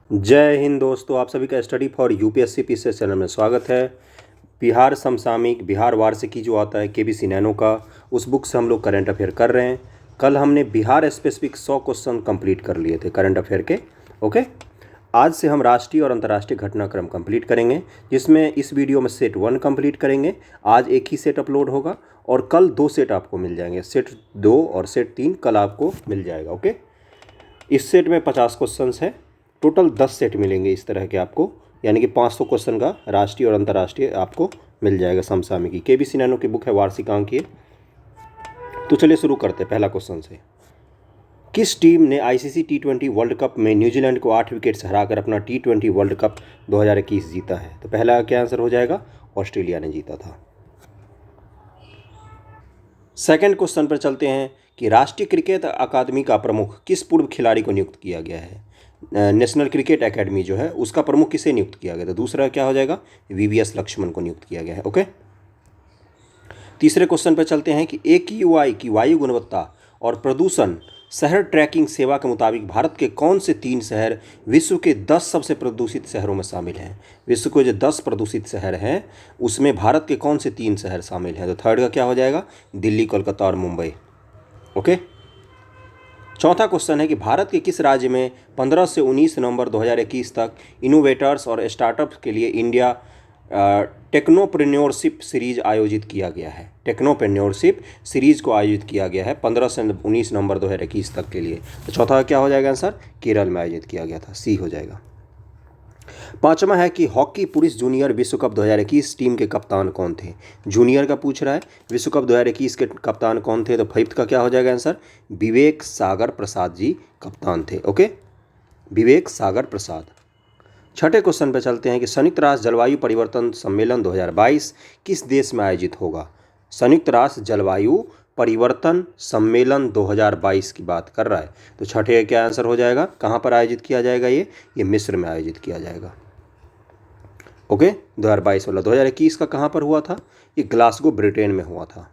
जय हिंद दोस्तों, आप सभी का study for UPSC PCS channel में स्वागत है। बिहार समसामयिक, बिहार वार्षिकी जो आता है केबीसी नैनो का, उस बुक से हम लोग करंट अफेयर कर रहे हैं। कल हमने बिहार स्पेसिफिक 100 क्वेश्चन कंप्लीट कर लिए थे करंट अफेयर के। ओके, आज से हम राष्ट्रीय और अंतर्राष्ट्रीय घटनाक्रम कंप्लीट करेंगे, जिसमें इस वीडियो में सेट 1 कंप्लीट करेंगे। आज एक ही सेट अपलोड होगा और कल 2 सेट आपको मिल जाएंगे। सेट 2 और सेट 3 कल आपको मिल जाएगा। ओके, इस सेट में 50 क्वेश्चन है, टोटल 10 सेट मिलेंगे इस तरह के आपको, यानी कि 500 क्वेश्चन का राष्ट्रीय और अंतर्राष्ट्रीय आपको मिल जाएगा समसामयिकी। केबीसी नैनो की बुक है, वार्षिकांक की। तो चलिए शुरू करते हैं पहला क्वेश्चन से। किस टीम ने आईसीसी टी20 वर्ल्ड कप में न्यूजीलैंड को 8 विकेट से हराकर अपना टी20 वर्ल्ड कप 2021 जीता है? तो पहला क्या आंसर हो जाएगा? ऑस्ट्रेलिया ने जीता था। सेकंड क्वेश्चन पर चलते हैं कि राष्ट्रीय क्रिकेट अकादमी का प्रमुख किस पूर्व खिलाड़ी को नियुक्त किया गया है? नेशनल क्रिकेट एकेडमी जो है उसका प्रमुख किसे नियुक्त किया गया? तो दूसरा क्या हो जाएगा? वीवीएस लक्ष्मण को नियुक्त किया गया है। ओके, तीसरे क्वेश्चन पर चलते हैं कि AQI की वायु गुणवत्ता और प्रदूषण शहर ट्रैकिंग सेवा के मुताबिक भारत के कौन से 3 शहर विश्व के 10 सबसे प्रदूषित शहरों में शामिल हैं? विश्व के जो 10 प्रदूषित शहर हैं उसमें भारत के कौन से 3 शहर शामिल हैं? तो थर्ड का क्या हो जाएगा? दिल्ली, कोलकाता और मुंबई। ओके, चौथा क्वेश्चन है कि भारत के किस राज्य में 15 से 19 नवंबर 2021 तक इनोवेटर्स और स्टार्टअप्स के लिए इंडिया टेक्नोप्रेन्योरशिप सीरीज आयोजित किया गया है? टेक्नोप्रेन्योरशिप सीरीज को आयोजित किया गया है 15 से 19 नवंबर 2021 तक के लिए। तो चौथा क्या हो जाएगा आंसर? केरल में आयोजित किया गया था, सी हो जाएगा। पांचवा है कि हॉकी पुरुष जूनियर विश्व कप 2021 टीम के कप्तान कौन थे? जूनियर का पूछ रहा है, विश्व कप 2021 के कप्तान कौन थे? तो फिफ्थ का क्या हो जाएगा आंसर? विवेक सागर प्रसाद जी कप्तान थे। ओके, विवेक सागर प्रसाद। छठे क्वेश्चन पे चलते हैं कि संयुक्त राष्ट्र जलवायु परिवर्तन सम्मेलन 2022 किस देश में आयोजित होगा? संयुक्त राष्ट्र जलवायु परिवर्तन सम्मेलन 2022 की बात कर रहा है। तो छठे क्या आंसर हो जाएगा? कहाँ पर आयोजित किया जाएगा? ये मिस्र में आयोजित किया जाएगा। ओके, 2022 वाला। 2021 का कहाँ पर हुआ था? ये ग्लासगो, ब्रिटेन में हुआ था।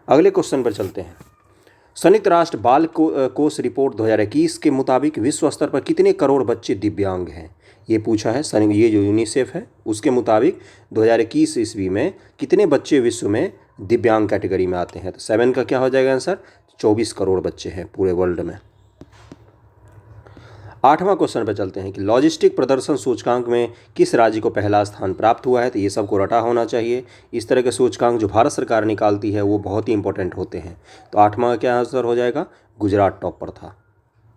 अगले क्वेश्चन पर चलते हैं। संयुक्त राष्ट्र बाल कोष रिपोर्ट 2021 के मुताबिक विश्व स्तर पर कितने करोड़ बच्चे दिव्यांग हैं? ये पूछा है। ये जो यूनिसेफ है उसके मुताबिक 2021 ईस्वी में कितने बच्चे विश्व में दिव्यांग कैटेगरी में आते हैं? तो 7 का क्या हो जाएगा आंसर? 24 करोड़ बच्चे हैं पूरे वर्ल्ड में। आठवां क्वेश्चन पर चलते हैं कि लॉजिस्टिक प्रदर्शन सूचकांक में किस राज्य को पहला स्थान प्राप्त हुआ है? तो ये सबको रटा होना चाहिए। इस तरह के सूचकांक जो भारत सरकार निकालती है वो बहुत ही इंपॉर्टेंट होते हैं। तो आठवां क्या आंसर हो जाएगा? गुजरात टॉप पर था।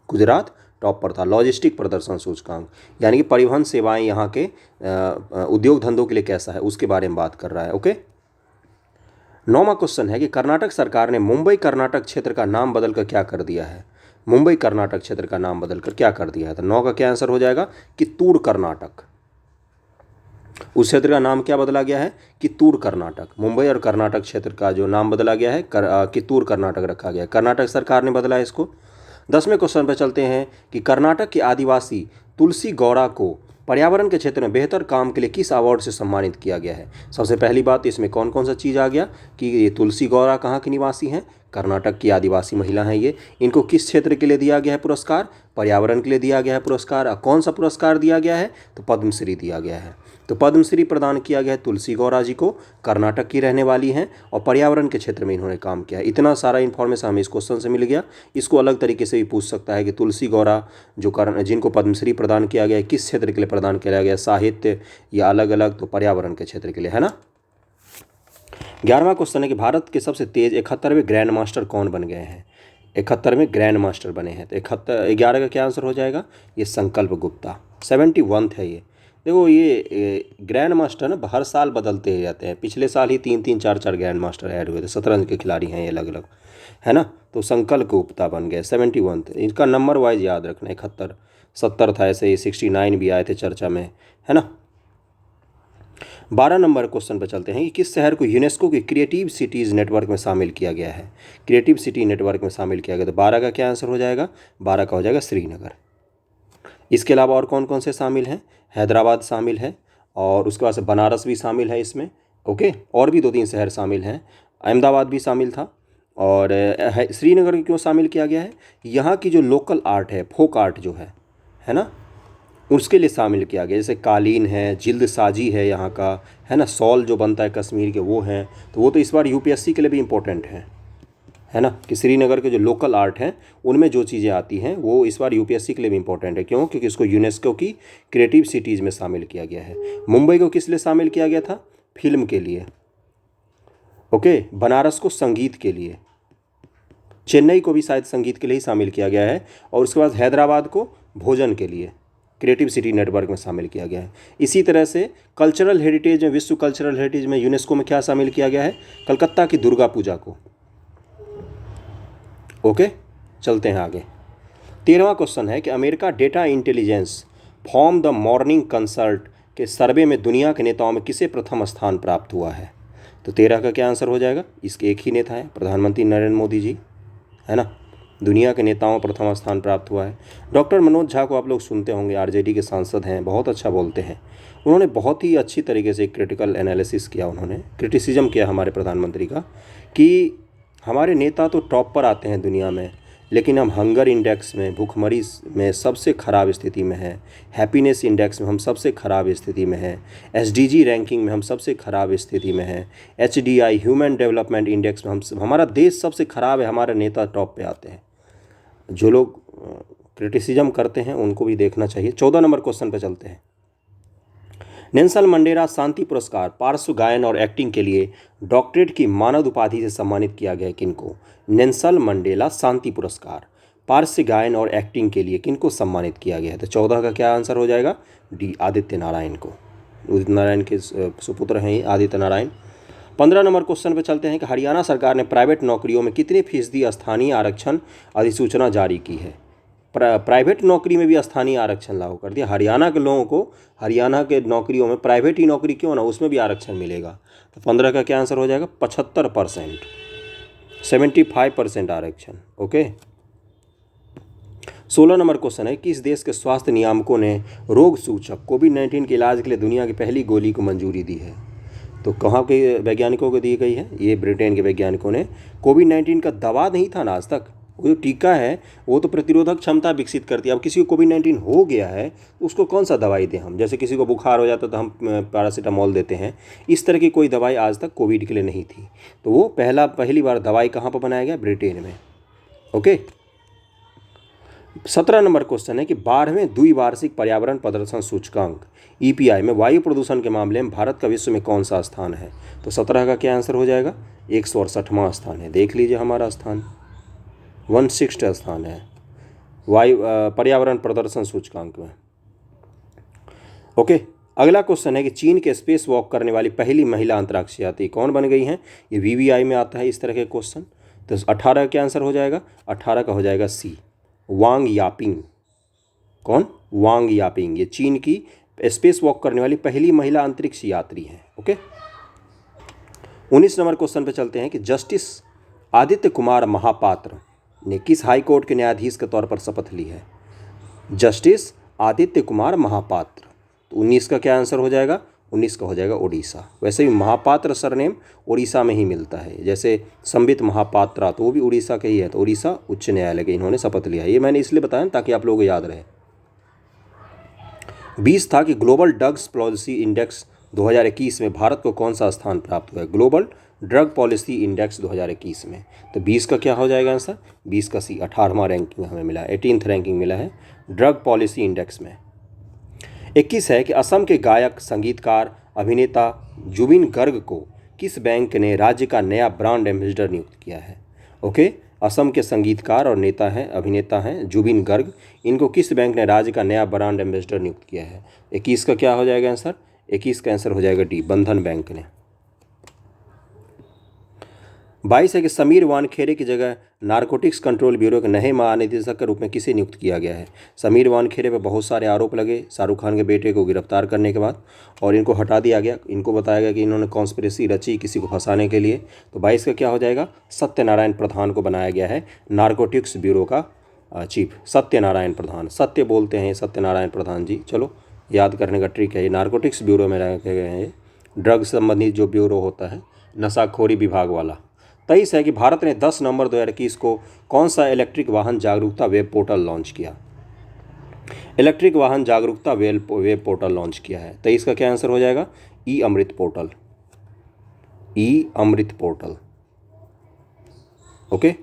गुजरात टॉप पर था लॉजिस्टिक प्रदर्शन सूचकांक, यानी कि परिवहन सेवाएं यहाँ के उद्योग धंधों के लिए कैसा है उसके बारे में बात कर रहा है। ओके, नौवां क्वेश्चन है कि कर्नाटक सरकार ने मुंबई कर्नाटक क्षेत्र का नाम बदलकर क्या कर दिया है? मुंबई कर्नाटक क्षेत्र का नाम बदलकर क्या कर दिया है? तो 9 का क्या आंसर हो जाएगा? कित्तूर कर्नाटक। उस क्षेत्र का नाम क्या बदला गया है? कित्तूर कर्नाटक। मुंबई और कर्नाटक क्षेत्र का जो नाम बदला गया है कित्तूर कर्नाटक रखा गया है। कर्नाटक सरकार ने बदला है इसको। 10वें क्वेश्चन पर चलते हैं कि कर्नाटक के आदिवासी तुलसी गौड़ा को पर्यावरण के क्षेत्र में बेहतर काम के लिए किस अवार्ड से सम्मानित किया गया है? सबसे पहली बात, इसमें कौन कौन सा चीज़ आ गया कि ये तुलसी गौड़ा कहाँ की निवासी हैं? कर्नाटक की आदिवासी महिला हैं ये। इनको किस क्षेत्र के लिए दिया गया है पुरस्कार? पर्यावरण के लिए दिया गया है पुरस्कार। कौन सा पुरस्कार दिया गया है? तो पद्मश्री दिया गया है। तो पद्मश्री प्रदान किया गया है तुलसी गौड़ा जी को। कर्नाटक की रहने वाली हैं और पर्यावरण के क्षेत्र में इन्होंने काम किया है। इतना सारा इन्फॉर्मेशन हमें इस क्वेश्चन से मिल गया। इसको अलग तरीके से भी पूछ सकता है कि तुलसी गौड़ा जिनको पद्मश्री प्रदान किया गया है किस क्षेत्र के लिए प्रदान किया गया? साहित्य या अलग अलग? तो पर्यावरण के क्षेत्र के लिए, है ना। 11वां क्वेश्चन है कि भारत के सबसे तेज 71वें ग्रैंड मास्टर कौन बन गए हैं? 71वें ग्रैंड मास्टर बने हैं। तो 11 का क्या आंसर हो जाएगा? ये संकल्प गुप्ता। 71th है ये। देखो ये ग्रैंड मास्टर ना हर साल बदलते ही जाते हैं। पिछले साल ही 3-3, 4-4 ग्रैंड मास्टर ऐड हुए थे। शतरंज के खिलाड़ी हैं ये अलग अलग, है ना। तो संकल्प गुप्ता बन गए 71th। इनका नंबर वाइज याद रखना। 71, 70 था, ऐसे ही 69 भी आए थे चर्चा में, है ना। 12 नंबर क्वेश्चन पर चलते हैं कि किस शहर को यूनेस्को के क्रिएटिव सिटीज़ नेटवर्क में शामिल किया गया है? क्रिएटिव सिटी नेटवर्क में शामिल किया गया। तो 12 का क्या आंसर हो जाएगा? 12 का हो जाएगा श्रीनगर। इसके अलावा और कौन कौन से शामिल हैं? हैदराबाद शामिल है और उसके बाद से बनारस भी शामिल है इसमें। ओके, और भी 2-3 शहर शामिल हैं। अहमदाबाद भी शामिल था। और श्रीनगर क्यों शामिल किया गया है? यहाँ की जो लोकल आर्ट है, फोक आर्ट जो है ना, उसके लिए शामिल किया गया। जैसे कालीन है, जिल्द साजी है यहाँ का, है ना, शॉल जो बनता है कश्मीर के वो हैं, तो वो तो इस बार यूपीएससी के लिए भी इम्पोर्टेंट है ना, कि श्रीनगर के जो लोकल आर्ट हैं उनमें जो चीज़ें आती हैं वो इस बार यूपीएससी के लिए भी इम्पोर्टेंट है। क्यों? क्योंकि इसको यूनेस्को की क्रिएटिव सिटीज़ में शामिल किया गया है। मुंबई को किस लिए शामिल किया गया था? फिल्म के लिए। ओके, बनारस को संगीत के लिए, चेन्नई को भी शायद संगीत के लिए ही शामिल किया गया है, और उसके बाद हैदराबाद को भोजन के लिए क्रिएटिव सिटी नेटवर्क में शामिल किया गया है। इसी तरह से कल्चरल हेरिटेज में, विश्व कल्चरल हेरिटेज में यूनेस्को में क्या शामिल किया गया है? कलकत्ता की दुर्गा पूजा को। ओके, चलते हैं आगे। 13वां क्वेश्चन है कि America data intelligence from the morning consult के सर्वे में दुनिया के नेताओं में किसे प्रथम स्थान प्राप्त हुआ है? तो 13 का क्या आंसर हो जाएगा? इसके एक ही नेता है, प्रधानमंत्री नरेंद्र मोदी जी, है ना। दुनिया के नेताओं प्रथम स्थान प्राप्त हुआ है। डॉक्टर मनोज झा को आप लोग सुनते होंगे, आरजेडी के सांसद हैं, बहुत अच्छा बोलते हैं। उन्होंने बहुत ही अच्छी तरीके से क्रिटिकल एनालिसिस किया, उन्होंने क्रिटिसिज्म किया हमारे प्रधानमंत्री का कि हमारे नेता तो टॉप पर आते हैं दुनिया में, लेकिन हम हंगर इंडेक्स में, भूखमरी में सबसे ख़राब स्थिति में है, हैप्पीनेस इंडेक्स में हम सबसे ख़राब स्थिति में है, एसडीजी रैंकिंग में हम सबसे ख़राब स्थिति में है, एचडीआई ह्यूमन डेवलपमेंट इंडेक्स में हमारा देश सबसे ख़राब है, हमारे नेता टॉप पे आते हैं। जो लोग क्रिटिसिज्म करते हैं उनको भी देखना चाहिए। 14 नंबर क्वेश्चन पे चलते हैं। नेल्सन मंडेला शांति पुरस्कार पार्श्व गायन और एक्टिंग के लिए डॉक्टरेट की मानद उपाधि से सम्मानित किया गया किनको? नेल्सन मंडेला शांति पुरस्कार पार्श्व गायन और एक्टिंग के लिए किनको सम्मानित किया गया है? तो 14 का क्या आंसर हो जाएगा? डी, आदित्य नारायण को। उदित नारायण के सुपुत्र हैं ये आदित्य नारायण। 15 नंबर क्वेश्चन पे चलते हैं कि हरियाणा सरकार ने प्राइवेट नौकरियों में कितने फीसदी स्थानीय आरक्षण अधिसूचना जारी की है? प्राइवेट नौकरी में भी स्थानीय आरक्षण लागू कर दिया। हरियाणा के लोगों को हरियाणा के नौकरियों में, प्राइवेट ही नौकरी क्यों ना, उसमें भी आरक्षण मिलेगा। तो 15 का क्या आंसर हो जाएगा? 75%, 75% आरक्षण। ओके। 16 नंबर क्वेश्चन है, किस देश के स्वास्थ्य नियामकों ने रोग सूचक कोविड-19 के इलाज के लिए दुनिया की पहली गोली को मंजूरी दी है? तो कहाँ के वैज्ञानिकों को दी गई है? ये ब्रिटेन के वैज्ञानिकों ने। कोविड-19 का दवा नहीं था ना आज तक, वो जो टीका है वो तो प्रतिरोधक क्षमता विकसित करती है। अब किसी को कोविड-19 हो गया है उसको कौन सा दवाई दें हम? जैसे किसी को बुखार हो जाता तो हम पैरासीटामोल देते हैं, इस तरह की कोई दवाई आज तक कोविड के लिए नहीं थी। तो वो पहली बार दवाई कहाँ पर बनाया गया? ब्रिटेन में। ओके। 17 नंबर क्वेश्चन है कि 12वें द्विवार्षिक पर्यावरण प्रदर्शन सूचकांक ईपीआई में वायु प्रदूषण के मामले में भारत का विश्व में कौन सा स्थान है? तो 17 का क्या आंसर हो जाएगा? 168वां स्थान है। देख लीजिए हमारा स्थान 160 स्थान है वायु पर्यावरण प्रदर्शन सूचकांक में। ओके। अगला क्वेश्चन है कि चीन के स्पेस वॉक करने वाली पहली महिला अंतरिक्ष यात्री कौन बन गई हैं? ये वीवीआई में आता है इस तरह के क्वेश्चन। तो 18 का आंसर हो जाएगा? 18 का हो जाएगा सी, वांग यापिंग। कौन? Wang Yaping. ये चीन की स्पेस वॉक करने वाली पहली महिला अंतरिक्ष यात्री हैं। ओके। 19 नंबर क्वेश्चन पे चलते हैं कि जस्टिस आदित्य कुमार महापात्र ने किस हाई कोर्ट के न्यायाधीश के तौर पर शपथ ली है? जस्टिस आदित्य कुमार महापात्र। तो 19 का क्या आंसर हो जाएगा? 19 का हो जाएगा उड़ीसा। वैसे भी महापात्र सरनेम उड़ीसा में ही मिलता है, जैसे संबित महापात्रा तो वो भी उड़ीसा के ही है। तो उड़ीसा उच्च न्यायालय के इन्होंने शपथ लिया है। ये मैंने इसलिए बताया ताकि आप लोगों को याद रहे। 20 था कि ग्लोबल ड्रग्स पॉलिसी इंडेक्स 2021 में भारत को कौन सा स्थान प्राप्त हुआ है? ग्लोबल ड्रग पॉलिसी इंडेक्स 2021 में। तो 20 का क्या हो जाएगा आंसर? 20 का सी, 18वां रैंकिंग हमें मिला है, 18th रैंकिंग मिला है ड्रग पॉलिसी इंडेक्स में। 21 है कि असम के गायक, संगीतकार, अभिनेता जुबिन गर्ग को किस बैंक ने राज्य का नया ब्रांड एम्बेसडर नियुक्त किया है? ओके। असम के संगीतकार और नेता हैं, अभिनेता हैं जुबिन गर्ग, इनको किस बैंक ने राज्य का नया ब्रांड एम्बेसडर नियुक्त किया है? 21 का क्या हो जाएगा आंसर? 21 का आंसर हो जाएगा डी, बंधन बैंक ने। 22 है कि समीर वानखेड़े की जगह नारकोटिक्स कंट्रोल ब्यूरो के नए महानिदेशक के रूप में किसे नियुक्त किया गया है? समीर वानखेड़े पर बहुत सारे आरोप लगे शाहरुख खान के बेटे को गिरफ्तार करने के बाद, और इनको हटा दिया गया। इनको बताया गया कि इन्होंने कॉन्स्पिरेसी रची किसी को फंसाने के लिए। तो 22 का क्या हो जाएगा? सत्यनारायण प्रधान को बनाया गया है नारकोटिक्स ब्यूरो का चीफ। सत्यनारायण प्रधान, सत्य बोलते हैं सत्यनारायण प्रधान जी। चलो याद करने का ट्रिक है। ये नारकोटिक्स ब्यूरो में रखे गए हैं, ड्रग संबंधित जो ब्यूरो होता है, नशाखोरी विभाग वाला। 23 है कि भारत ने 10 नवंबर 2021 को कौन सा इलेक्ट्रिक वाहन जागरूकता वेब पोर्टल लॉन्च किया? इलेक्ट्रिक वाहन जागरूकता वेब पोर्टल लॉन्च किया है। 23 का क्या आंसर हो जाएगा? ई अमृत पोर्टल। ई अमृत पोर्टल। ओके,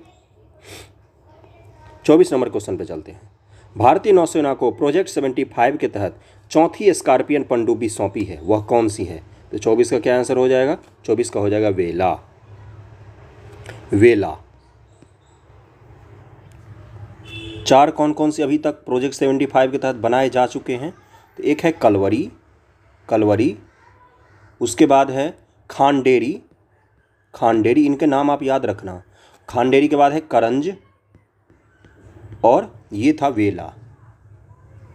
24 नंबर क्वेश्चन पे चलते हैं। भारतीय नौसेना को प्रोजेक्ट 75 के तहत चौथी स्कॉर्पियन पनडुब्बी सौंपी है, वह कौन सी है? तो 24 का क्या आंसर हो जाएगा? 24 का हो जाएगा वेला। वेला। 4 कौन कौन से अभी तक प्रोजेक्ट 75 के तहत बनाए जा चुके हैं? तो एक है कलवरी, कलवरी, उसके बाद है खांडेरी, खांडेरी, इनके नाम आप याद रखना। खांडेरी के बाद है करंज, और ये था वेला।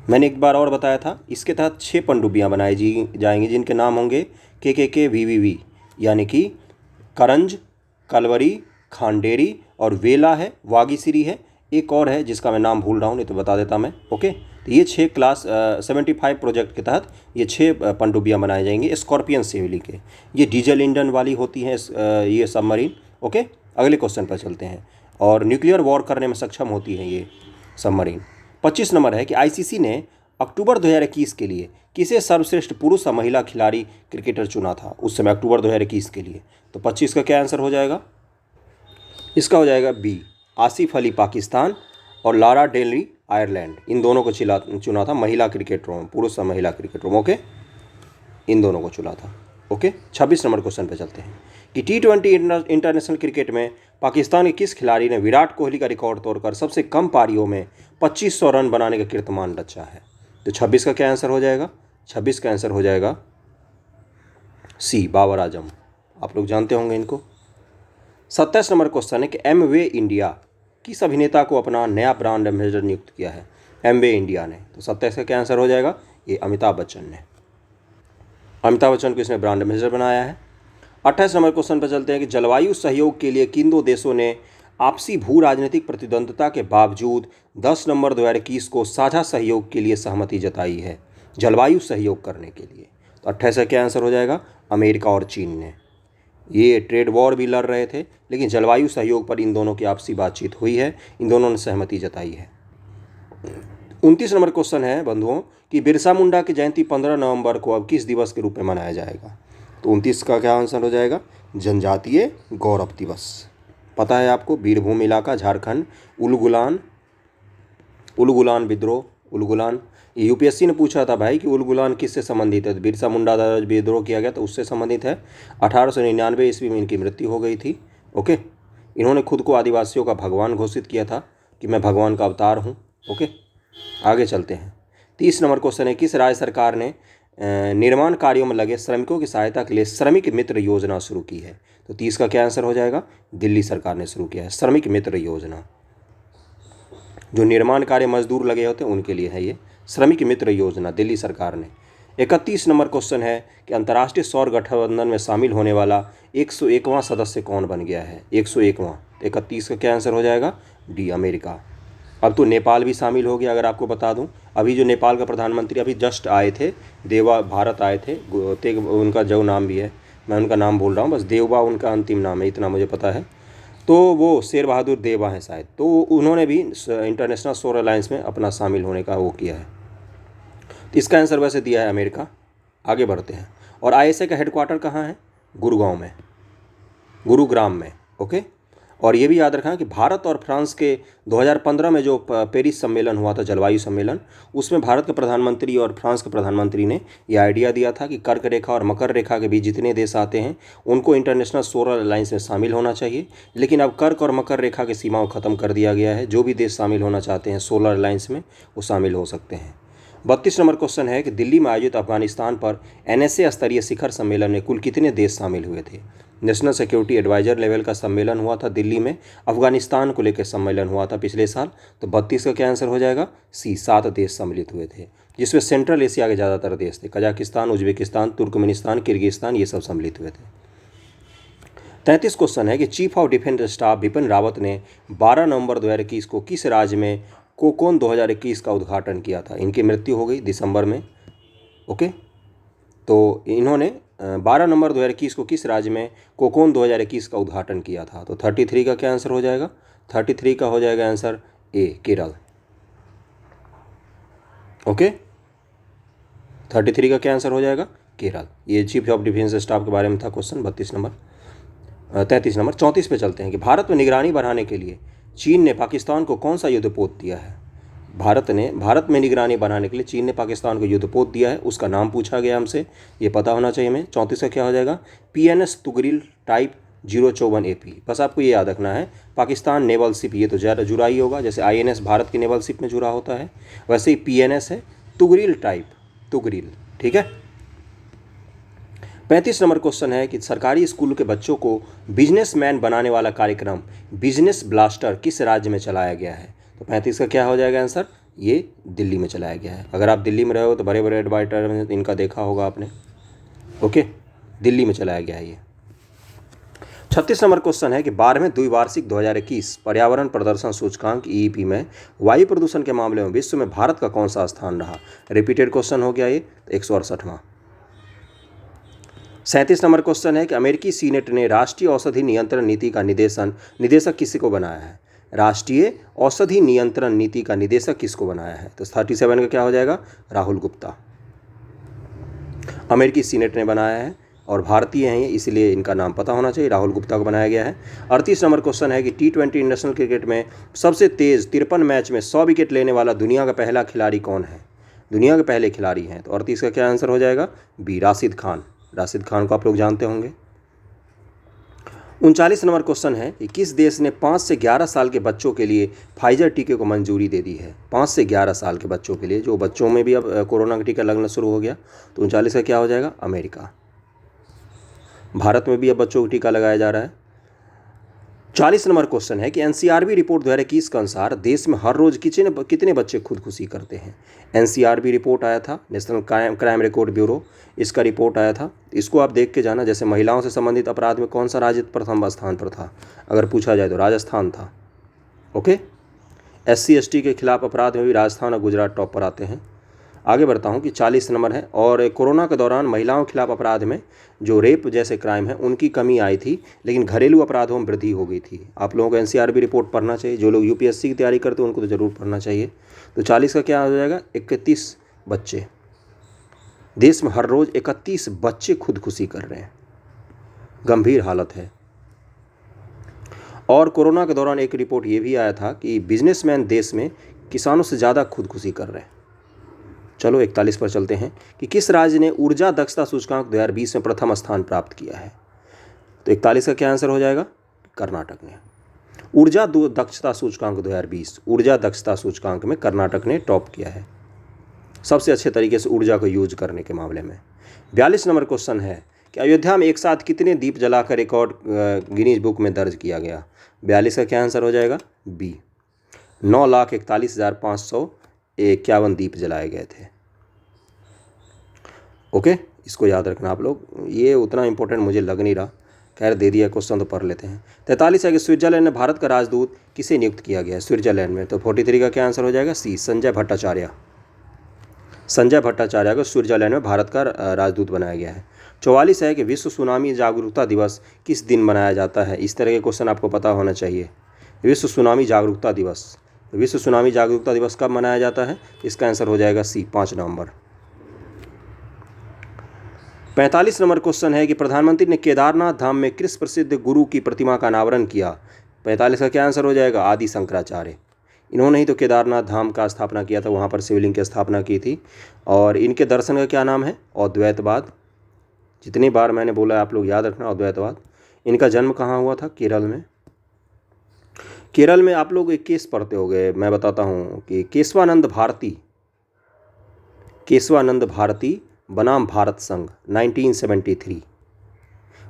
मैंने एक बार और बताया था, इसके तहत 6 पनडुब्बियाँ बनाई जाएंगी जिनके नाम होंगे के वी, यानी कि करंज, कलवरी, खांडेरी और वेला है, वागीश्री है, एक और है जिसका मैं नाम भूल रहा हूँ, नहीं तो बता देता मैं। ओके, तो ये 6 क्लास 75 प्रोजेक्ट के तहत ये 6 पनडुब्बियाँ बनाई जाएंगी स्कॉर्पियन सेवेली के। ये डीजल इंजन वाली होती हैं ये सबमरीन। ओके, अगले क्वेश्चन पर चलते हैं। और न्यूक्लियर वॉर करने में सक्षम होती है ये सबमरीन। 25 नंबर है कि आईसीसी ने अक्टूबर 2021 के लिए किसे सर्वश्रेष्ठ पुरुष और महिला खिलाड़ी क्रिकेटर चुना था उस समय, अक्टूबर 2021 के लिए? तो 25 का क्या आंसर हो जाएगा? इसका हो जाएगा बी, आसिफ अली पाकिस्तान और लारा डेलरी आयरलैंड। इन दोनों को चुना था महिला क्रिकेटरों में, पुरुष और महिला क्रिकेटरों में। ओके, इन दोनों को चुना था। ओके, 26 नंबर क्वेश्चन पे चलते हैं कि T20 इंटरनेशनल क्रिकेट में पाकिस्तान के किस खिलाड़ी ने विराट कोहली का रिकॉर्ड तोड़कर सबसे कम पारियों में 2500 रन बनाने का कीर्तिमान रचा है? तो 26 का क्या आंसर हो जाएगा? 26 का आंसर हो जाएगा सी, बाबर आजम। आप लोग जानते होंगे इनको। 27 नंबर क्वेश्चन है कि एमवे इंडिया किस अभिनेता को अपना नया ब्रांड एम्बेसडर नियुक्त किया है? एमवे इंडिया ने। तो 27 का क्या आंसर हो जाएगा? ये अमिताभ बच्चन ने। अमिताभ बच्चन को इसने ब्रांड एम्बेसडर बनाया है। 28 नंबर क्वेश्चन पर चलते हैं कि जलवायु सहयोग के लिए किन 2 देशों ने आपसी भू राजनीतिक प्रतिद्वंद्विता के बावजूद 10 नवंबर 2021 को साझा सहयोग के लिए सहमति जताई है, जलवायु सहयोग करने के लिए? तो 28 का क्या आंसर हो जाएगा? अमेरिका और चीन ने। ये ट्रेड वॉर भी लड़ रहे थे, लेकिन जलवायु सहयोग पर इन दोनों की आपसी बातचीत हुई है, इन दोनों ने सहमति जताई है। 29 नंबर क्वेश्चन है बंधुओं कि बिरसा मुंडा की जयंती 15 नवंबर को अब किस दिवस के रूप में मनाया जाएगा? तो 29 का क्या आंसर हो जाएगा? जनजातीय गौरव दिवस। पता है आपको, बीरभूम इलाका झारखंड, उलगुलान, उलगुलान विद्रोह, उलगुलान। यूपीएससी ने पूछा था भाई कि उलगुलान किससे संबंधित है? तो बिरसा मुंडा द्वारा विद्रोह किया गया तो उससे संबंधित है। 1899 ईस्वी में इनकी मृत्यु हो गई थी। ओके, इन्होंने खुद को आदिवासियों का भगवान घोषित किया था कि मैं भगवान का अवतार हूँ। ओके, आगे चलते हैं। 30 नंबर क्वेश्चन है किस राज्य सरकार ने निर्माण कार्यों में लगे श्रमिकों की सहायता के लिए श्रमिक मित्र योजना शुरू की है? तो 30 का क्या आंसर हो जाएगा? दिल्ली सरकार ने शुरू किया है श्रमिक मित्र योजना। जो निर्माण कार्य मजदूर लगे होते हैं उनके लिए है ये श्रमिक मित्र योजना, दिल्ली सरकार ने। 31 नंबर क्वेश्चन है कि अंतर्राष्ट्रीय सौर गठबंधन में शामिल होने वाला 101वां सदस्य कौन बन गया है? 101वां। 31 का क्या आंसर हो जाएगा? D, America. अब तो नेपाल भी शामिल हो गया। अगर आपको बता दूं, अभी जो नेपाल का प्रधानमंत्री अभी जस्ट आए थे, देवा भारत आए थे, उनका जो नाम भी है, मैं उनका नाम बोल रहा हूँ बस, देवबा उनका अंतिम नाम है, इतना मुझे पता है। तो वो शेर बहादुर देवा हैं शायद, तो उन्होंने भी इंटरनेशनल सौर अलायंस में अपना शामिल होने का वो किया है। तो इसका आंसर वैसे दिया है अमेरिका। आगे बढ़ते हैं। और आईएसए का हेडक्वार्टर कहाँ है? गुरुगांव में, गुरुग्राम में। ओके, और ये भी याद रखना कि भारत और फ्रांस के 2015 में जो पेरिस सम्मेलन हुआ था, जलवायु सम्मेलन, उसमें भारत के प्रधानमंत्री और फ्रांस के प्रधानमंत्री ने ये आइडिया दिया था कि कर्क रेखा और मकर रेखा के बीच जितने देश आते हैं उनको इंटरनेशनल सोलर अलायंस में शामिल होना चाहिए। लेकिन अब कर्क और मकर रेखा की सीमाओं ख़त्म कर दिया गया है। जो भी देश शामिल होना चाहते हैं सोलर अलायंस में, वो शामिल हो सकते हैं। 32 नंबर क्वेश्चन है कि दिल्ली में आयोजित अफगानिस्तान पर एनएसए स्तरीय शिखर सम्मेलन में कुल कितने देश शामिल हुए थे? नेशनल सिक्योरिटी एडवाइजर लेवल का सम्मेलन हुआ था दिल्ली में, अफगानिस्तान को लेकर सम्मेलन हुआ था पिछले साल। तो 32 का क्या आंसर हो जाएगा? सी, 7 देश सम्मिलित हुए थे, जिसमें सेंट्रल एशिया के ज़्यादातर देश थे, कजाकिस्तान, उज्बेकिस्तान, तुर्कमेनिस्तान, किर्गिस्तान, ये सब सम्मिलित हुए थे। 33 क्वेश्चन है कि chief of defence staff Bipin Rawat ने 12 नवंबर 2021 को किस राज्य में कोकोन 2021 का उद्घाटन किया था? इनकी मृत्यु हो गई दिसंबर में। ओके, तो इन्होंने 12 नवंबर 2021 को किस राज्य में कोकोन 2021 का उद्घाटन किया था? तो 33 का क्या आंसर हो जाएगा? 33 का हो जाएगा आंसर ए, केरल। ओके, 33 का क्या आंसर हो जाएगा? केरल। ये चीफ ऑफ डिफेंस स्टाफ के बारे में था क्वेश्चन। 33 नंबर 34 पे चलते हैं कि भारत में निगरानी बढ़ाने के लिए चीन ने पाकिस्तान को कौन सा युद्धपोत दिया है? भारत में निगरानी बढ़ाने के लिए चीन ने पाकिस्तान को युद्धपोत दिया है, उसका नाम पूछा गया हमसे, ये पता होना चाहिए हमें। 34 का क्या हो जाएगा? PNS Tughril type 054 AP। बस आपको ये याद रखना है, पाकिस्तान नेवल शिप, ये तो ज़्यादा जुड़ा ही होगा, जैसे INS भारत की नेवल शिप में जुड़ा होता है, वैसे ही PNS है तुगरिल टाइप, तुगरिल। ठीक है। 35 नंबर क्वेश्चन है कि सरकारी स्कूल के बच्चों को बिजनेसमैन बनाने वाला कार्यक्रम बिजनेस ब्लास्टर किस राज्य में चलाया गया है? तो 35 का क्या हो जाएगा आंसर? ये दिल्ली में चलाया गया है। अगर आप दिल्ली में रहे हो तो बड़े बड़े एडवाइटर इनका देखा होगा आपने। ओके, दिल्ली में चलाया गया है ये। 36 नंबर क्वेश्चन है कि 12वें द्विवार्षिक 2021 पर्यावरण प्रदर्शन सूचकांक EEP में वायु प्रदूषण के मामले में विश्व में भारत का कौन सा स्थान रहा? रिपीटेड क्वेश्चन हो गया ये, 168वां। 37 नंबर क्वेश्चन है कि अमेरिकी सीनेट ने राष्ट्रीय औषधि नियंत्रण नीति का निदेशक किसी को बनाया है? राष्ट्रीय औषधि नियंत्रण नीति का निदेशक किसको बनाया है? तो 37 का क्या हो जाएगा? राहुल गुप्ता। अमेरिकी सीनेट ने बनाया है और भारतीय हैं ये, इसलिए इनका नाम पता होना चाहिए, राहुल गुप्ता को बनाया गया है। 38 नंबर क्वेश्चन है कि T20 इंटरनेशनल क्रिकेट में सबसे तेज 53 मैच में 100 विकेट लेने वाला दुनिया का पहला खिलाड़ी कौन है? दुनिया के पहले खिलाड़ी हैं, तो 38 का क्या आंसर हो जाएगा? B, राशिद खान। राशिद खान को आप लोग जानते होंगे। 39 नंबर क्वेश्चन है कि किस देश ने 5 से 11 साल के बच्चों के लिए फाइजर टीके को मंजूरी दे दी है? 5 से 11 साल के बच्चों के लिए, जो बच्चों में भी अब कोरोना का टीका लगना शुरू हो गया। तो 39 का क्या हो जाएगा? अमेरिका। भारत में भी अब बच्चों को टीका लगाया जा रहा है। 40 नंबर क्वेश्चन है कि NCRB रिपोर्ट 2021 के अनुसार देश में हर रोज कितने बच्चे खुदकुशी करते हैं? NCRB रिपोर्ट आया था, नेशनल क्राइम रिकॉर्ड ब्यूरो, इसका रिपोर्ट आया था। इसको आप देख के जाना, जैसे महिलाओं से संबंधित अपराध में कौन सा राज्य प्रथम स्थान पर था? अगर पूछा जाए तो राजस्थान था। ओके, SC ST के खिलाफ अपराध में भी राजस्थान और गुजरात टॉप पर आते हैं। आगे बढ़ता हूँ कि 40 नंबर है, और कोरोना के दौरान महिलाओं के खिलाफ अपराध में जो रेप जैसे क्राइम है उनकी कमी आई थी, लेकिन घरेलू अपराधों में वृद्धि हो गई थी। आप लोगों को NCRB रिपोर्ट पढ़ना चाहिए, जो लोग UPSC की तैयारी करते हैं उनको तो ज़रूर पढ़ना चाहिए। तो 40 का क्या हो जाएगा? 31 बच्चे। देश में हर रोज़ 31 बच्चे खुदकुशी कर रहे हैं, गंभीर हालत है। और कोरोना के दौरान एक रिपोर्ट ये भी आया था कि बिजनेसमैन देश में किसानों से ज़्यादा खुदकुशी कर रहे हैं। चलो 41 पर चलते हैं कि किस राज्य ने ऊर्जा दक्षता सूचकांक 2020 में प्रथम स्थान प्राप्त किया है? तो 41 का क्या आंसर हो जाएगा? कर्नाटक ने। ऊर्जा दक्षता सूचकांक 2020, ऊर्जा दक्षता सूचकांक में कर्नाटक ने टॉप किया है, सबसे अच्छे तरीके से ऊर्जा को यूज करने के मामले में। 42 नंबर क्वेश्चन है कि अयोध्या में एक साथ कितने दीप जलाकर रिकॉर्ड गिनीज बुक में दर्ज किया गया? 42 का क्या आंसर हो जाएगा? B, 9,41,551 दीप जलाए गए थे। ओके, इसको याद रखना आप लोग, ये उतना इंपॉर्टेंट मुझे लग नहीं रहा, खैर दे दिया क्वेश्चन तो पढ़ लेते हैं। 43 है कि स्विट्जरलैंड में भारत का राजदूत किसे नियुक्त किया गया है? स्विट्जरलैंड में। तो 43 का क्या आंसर हो जाएगा? C, संजय भट्टाचार्य। संजय भट्टाचार्य को स्विट्जरलैंड में भारत का राजदूत बनाया गया है। 44 है कि विश्व सुनामी जागरूकता दिवस किस दिन मनाया जाता है? इस तरह के क्वेश्चन आपको पता होना चाहिए। विश्व सुनामी जागरूकता दिवस, विश्व सुनामी जागरूकता दिवस कब मनाया जाता है? इसका आंसर हो जाएगा C, 5 नवंबर। 45 नंबर क्वेश्चन है कि प्रधानमंत्री ने केदारनाथ धाम में किस प्रसिद्ध गुरु की प्रतिमा का अनावरण किया? 45 का क्या आंसर हो जाएगा? आदि शंकराचार्य। इन्होंने ही तो केदारनाथ धाम का स्थापना किया था, वहाँ पर शिवलिंग की स्थापना की थी। और इनके दर्शन का क्या नाम है? अद्वैतवाद। जितनी बार मैंने बोला आप लोग याद रखना, अद्वैतवाद। इनका जन्म कहाँ हुआ था? केरल में। केरल में आप लोग एक केस पढ़ते होंगे, मैं बताता हूँ कि केशवानंद भारती बनाम भारत संघ 1973।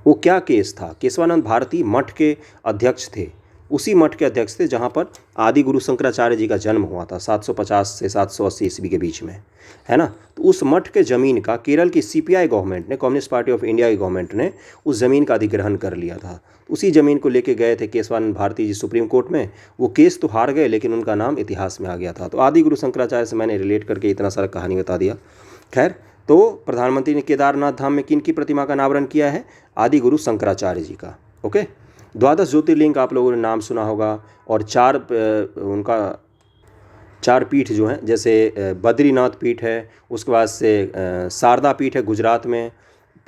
वो क्या केस था? केशवानंद भारती मठ के अध्यक्ष थे, उसी मठ के अध्यक्ष थे जहाँ पर आदि गुरु शंकराचार्य जी का जन्म हुआ था 750 से 780 ईस्वी के बीच में, है ना। तो उस मठ के ज़मीन का केरल की CPI गवर्नमेंट ने, कम्युनिस्ट पार्टी ऑफ इंडिया की गवर्नमेंट ने उस ज़मीन का अधिग्रहण कर लिया था। उसी ज़मीन को लेके गए थे केशवानंद भारती जी सुप्रीम कोर्ट में। वो केस तो हार गए, लेकिन उनका नाम इतिहास में आ गया था। तो आदि गुरु शंकराचार्य से मैंने रिलेट करके इतना सारा कहानी बता दिया। खैर, तो प्रधानमंत्री ने केदारनाथ धाम में किन की प्रतिमा का अनावरण किया है? आदि गुरु शंकराचार्य जी का। ओके, 12 ज्योतिर्लिंग का आप लोगों ने नाम सुना होगा, और 4 पीठ जो हैं, जैसे बद्रीनाथ पीठ है, उसके बाद से शारदा पीठ है गुजरात में,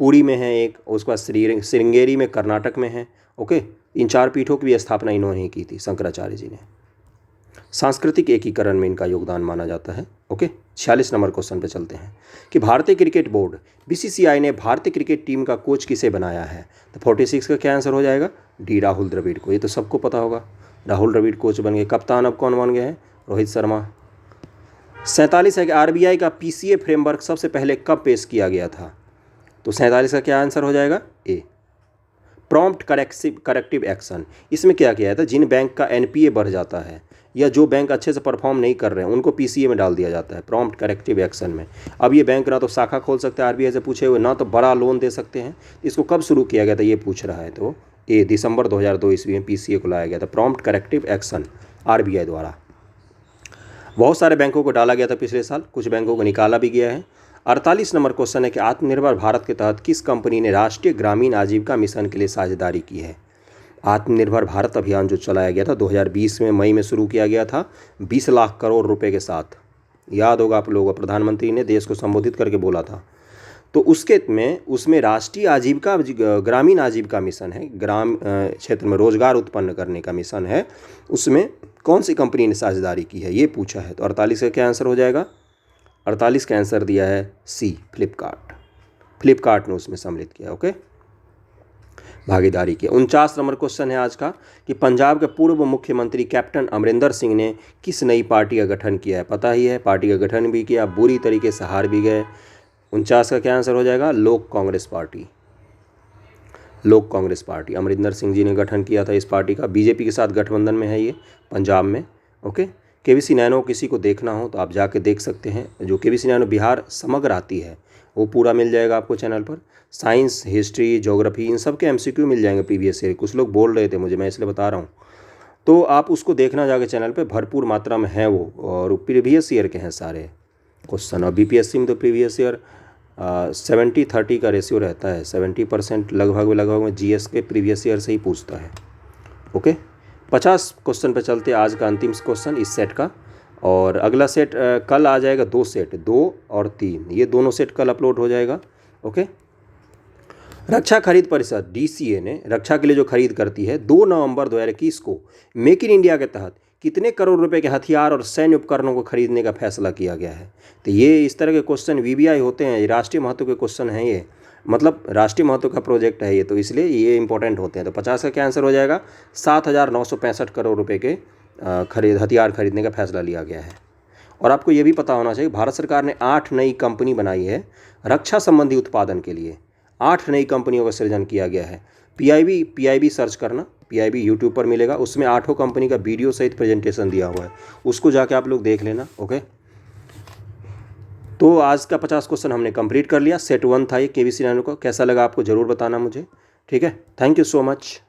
पुरी में है एक, उसके बाद श्रृंगेरी में कर्नाटक में है। ओके, इन 4 पीठों की भी स्थापना इन्होंने ही की थी, शंकराचार्य जी ने। सांस्कृतिक एकीकरण में इनका योगदान माना जाता है। ओके, 46 नंबर क्वेश्चन पे चलते हैं कि भारतीय क्रिकेट बोर्ड बीसीसीआई ने भारतीय क्रिकेट टीम का कोच किसे बनाया है? तो 46 का क्या आंसर हो जाएगा? डी राहुल द्रविड़ को। ये तो सबको पता होगा, राहुल द्रविड़ कोच बन गए। कप्तान अब कौन बन गए हैं? रोहित शर्मा। 47 है कि आरबीआई का पीसीए फ्रेमवर्क सबसे पहले कब पेश किया गया था? तो 47 का क्या आंसर हो जाएगा? ए, प्रॉम्प्ट करेक्टिव एक्शन। इसमें क्या किया था, जिन बैंक का एनपीए बढ़ जाता है या जो बैंक अच्छे से परफॉर्म नहीं कर रहे हैं उनको पीसीए में डाल दिया जाता है, प्रॉम्प्ट करेक्टिव एक्शन में। अब ये बैंक ना तो शाखा खोल सकते हैं आरबीआई से पूछे हुए, ना तो बड़ा लोन दे सकते हैं। इसको कब शुरू किया गया था ये पूछ रहा है, तो ये दिसंबर 2002 ईस्वी में पीसीए को लाया गया था, प्रॉम्प्ट करेक्टिव एक्शन आरबीआई द्वारा। बहुत सारे बैंकों को डाला गया था पिछले साल, कुछ बैंकों को निकाला भी गया है। 48 नंबर क्वेश्चन है कि आत्मनिर्भर भारत के तहत किस कंपनी ने राष्ट्रीय ग्रामीण आजीविका मिशन के लिए साझेदारी की है? आत्मनिर्भर भारत अभियान जो चलाया गया था 2020 में मई में शुरू किया गया था 20 लाख करोड़ रुपए के साथ। याद होगा आप लोगों को, प्रधानमंत्री ने देश को संबोधित करके बोला था। तो उसमें राष्ट्रीय आजीविका ग्रामीण आजीविका मिशन है, ग्राम क्षेत्र में रोजगार उत्पन्न करने का मिशन है। उसमें कौन सी कंपनी ने साझेदारी की है ये पूछा है। तो 48 का क्या आंसर हो जाएगा? 48 का आंसर दिया है सी, फ्लिपकार्ट। फ्लिपकार्ट ने उसमें सम्मिलित किया। ओके, भागीदारी की। 49 नंबर क्वेश्चन है आज का कि पंजाब के पूर्व मुख्यमंत्री कैप्टन अमरिंदर सिंह ने किस नई पार्टी का गठन किया है? पता ही है, पार्टी का गठन भी किया, बुरी तरीके से हार भी गए। 49 का क्या आंसर हो जाएगा? लोक कांग्रेस पार्टी। लोक कांग्रेस पार्टी अमरिंदर सिंह जी ने गठन किया था इस पार्टी का। बीजेपी के साथ गठबंधन में है ये पंजाब में। ओके, केवीसी नैनो किसी को देखना हो तो आप जाके देख सकते हैं, जो केवीसी नैनो बिहार समग्र आती है वो पूरा मिल जाएगा आपको चैनल पर। साइंस, हिस्ट्री, ज्योग्राफी, इन सब के एमसीक्यू मिल जाएंगे प्रीवियस ईयर। कुछ लोग बोल रहे थे मुझे, मैं इसलिए बता रहा हूँ, तो आप उसको देखना जाके चैनल पे, भरपूर मात्रा में है वो, और प्रीवियस ईयर के हैं सारे क्वेश्चन। और बीपीएससी में तो प्रीवियस ईयर 70-30 का रेशियो रहता है, 70% लगभग में जीएस के प्रीवियस ईयर से ही पूछता है। ओके, 50 क्वेश्चन पे चलते हैं, आज का अंतिम क्वेश्चन इस सेट का। और अगला सेट कल आ जाएगा, 2 सेट, 2 और 3, ये दोनों सेट कल अपलोड हो जाएगा। ओके, रक्षा खरीद परिषद डीसीए ने रक्षा के लिए जो खरीद करती है 2 नवंबर 2021 को मेक इन इंडिया के तहत कितने करोड़ रुपए के हथियार और सैन्य उपकरणों को खरीदने का फैसला किया गया है? तो ये इस तरह के क्वेश्चन वीबीआई होते हैं, ये राष्ट्रीय महत्व के क्वेश्चन हैं, ये मतलब राष्ट्रीय महत्व का प्रोजेक्ट है ये, तो इसलिए ये इंपॉर्टेंट होते हैं। तो 50 का क्या आंसर हो जाएगा? 7,965 करोड़ रुपये के हथियार खरीदने का फैसला लिया गया है। और आपको ये भी पता होना चाहिए, भारत सरकार ने 8 नई कंपनी बनाई है रक्षा संबंधी उत्पादन के लिए। 8 नई कंपनियों का सृजन किया गया है। पीआईबी सर्च करना, पीआईबी यूट्यूब पर मिलेगा, उसमें 8 कंपनी का वीडियो सहित प्रेजेंटेशन दिया हुआ है, उसको जाके आप लोग देख लेना। ओके, तो आज का 50 क्वेश्चन हमने कंप्लीट कर लिया। सेट 1 था ये केवीसी नैनो का। कैसा लगा आपको ज़रूर बताना मुझे, ठीक है। Thank you so much.